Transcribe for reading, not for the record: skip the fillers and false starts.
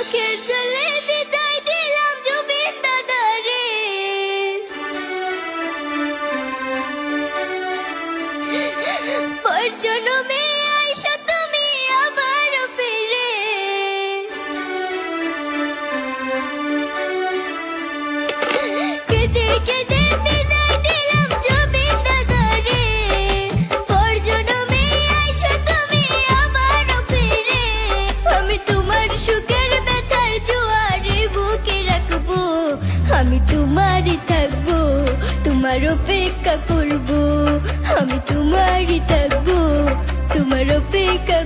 চোখের জলে বিদায় দিলাম জুবিন দাদারে। পর জন্মে আইসা তুমি আবার ফিরে। কেঁদে কেঁদে বিদায় দিলাম জুবিন দাদারে। পর জন্মে আইসা তুমি আবার ফিরে। আমি তোমার সুখের ব্যথার জোয়ারে বুকে রাখবো, আমি তোমারই থাকবো, তোমার অপেক্ষা করবো, আমি তোমারই থাকবো, তোমার অপেক্ষা